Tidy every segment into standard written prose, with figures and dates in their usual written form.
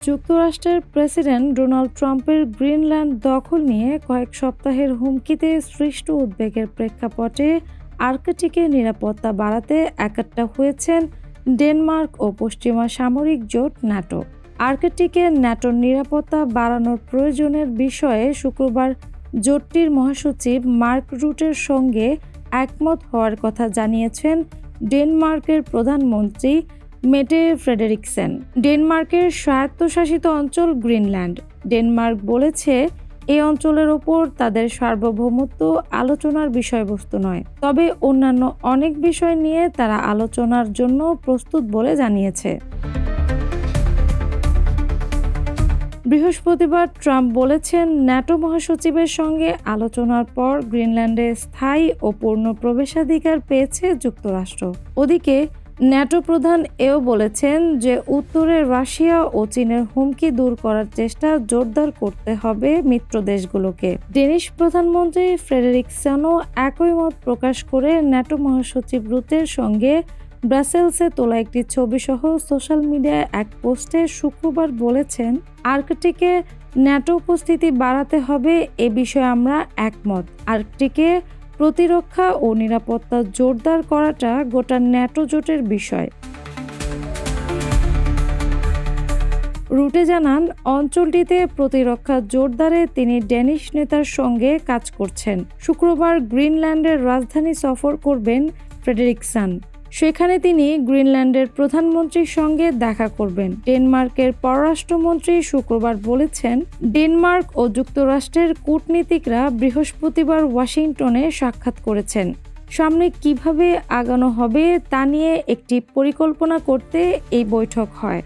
যুক্তরাষ্ট্রের president Donald ট্রাম্পের Greenland দখল নিয়ে কয়েক সপ্তাহের হুমকিতে সৃষ্ট উদ্বেগের প্রেক্ষাপটে আর্কটিকের নিরাপত্তা বাড়াতে একাট্টা হয়েছেন ডেনমার্ক ও পশ্চিমা সামরিক জোট ন্যাটো। আর্কটিকে ন্যাটোর নিরাপত্তা বাড়ানোর প্রয়োজনের বিষয়ে শুক্রবার জোটটির মহাসচিব মার্ক রুটের সঙ্গে একমত হওয়ার কথা জানিয়েছেন ডেনমার্কের প্রধানমন্ত্রী মেটে ফ্রেডেরিকসেন। ডেনমার্কের স্বায়ত্তশাসিত অঞ্চল গ্রিনল্যান্ড। ডেনমার্ক বলেছে এই অঞ্চলের ওপর তাদের সার্বভৌমত্ব আলোচনার বিষয়বস্তু নয়, তবে অন্যান্য অনেক বিষয় নিয়ে তারা আলোচনার জন্য প্রস্তুত বলে জানিয়েছে। বৃহস্পতিবার ট্রাম্প বলেছেন, ন্যাটো মহাসচিবের সঙ্গে আলোচনার পর গ্রিনল্যান্ডে স্থায়ী ও পূর্ণ প্রবেশাধিকার পেয়েছে যুক্তরাষ্ট্র। ওদিকে ন্যাটো প্রধান এও বলেছেন যে উত্তরে রাশিয়া ও চীনের হুমকি দূর করার চেষ্টা জোরদার করতে হবে মিত্র দেশগুলোকে। ডেনিশ প্রধানমন্ত্রী ফ্রেডেরিকসেনও একই মত প্রকাশ করে ন্যাটো মহাসচিব রুটের সঙ্গে ব্রাসেলসে তোলা একটি ছবিসহ সোশ্যাল মিডিয়ায় এক পোস্টে শুক্রবার বলেছেন, আর্কটিকে ন্যাটো উপস্থিতি বাড়াতে হবে, এ বিষয়ে আমরা একমত। আর্কটিকে প্রতিরক্ষা ও নিরাপত্তা জোরদার করাটা গোটা ন্যাটো জোটের বিষয়। রুটে জানান, অঞ্চলটিতে প্রতিরক্ষা জোরদারে তিনি ডেনিশ নেতার সঙ্গে কাজ করছেন। শুক্রবার গ্রিনল্যান্ডের রাজধানী সফর করবেন ফ্রেডেরিকসন। সেখানে তিনি গ্রিনল্যান্ডের প্রধানমন্ত্রীর সঙ্গে দেখা করবেন। ডেনমার্কের পররাষ্ট্রমন্ত্রী শুক্রবার বলেছেন, ডেনমার্ক ও যুক্তরাষ্ট্রের কূটনীতিকরা বৃহস্পতিবার ওয়াশিংটনে সাক্ষাৎ করেছেন। সামনে কিভাবে আগানো হবে তা নিয়ে একটি পরিকল্পনা করতে এই বৈঠক হয়।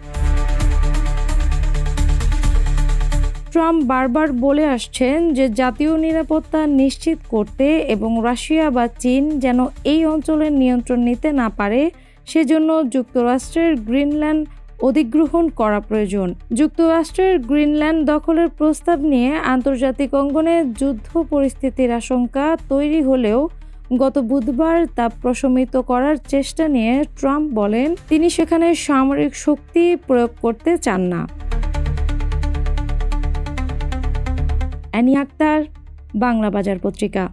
ট্রাম্প বারবার বলে আসছেন যে জাতীয় নিরাপত্তা নিশ্চিত করতে এবং রাশিয়া বা চীন যেন এই অঞ্চলের নিয়ন্ত্রণ নিতে না পারে, সেজন্য যুক্তরাষ্ট্রের গ্রিনল্যান্ড অধিগ্রহণ করা প্রয়োজন। যুক্তরাষ্ট্রের গ্রিনল্যান্ড দখলের প্রস্তাব নিয়ে আন্তর্জাতিক অঙ্গনে যুদ্ধ পরিস্থিতির আশঙ্কা তৈরি হলেও গত বুধবার তা প্রশমিত করার চেষ্টা নিয়ে ট্রাম্প বলেন, তিনি সেখানে সামরিক শক্তি প্রয়োগ করতে চান না। অ্যানি আক্তার, বাংলা বাজার পত্রিকা।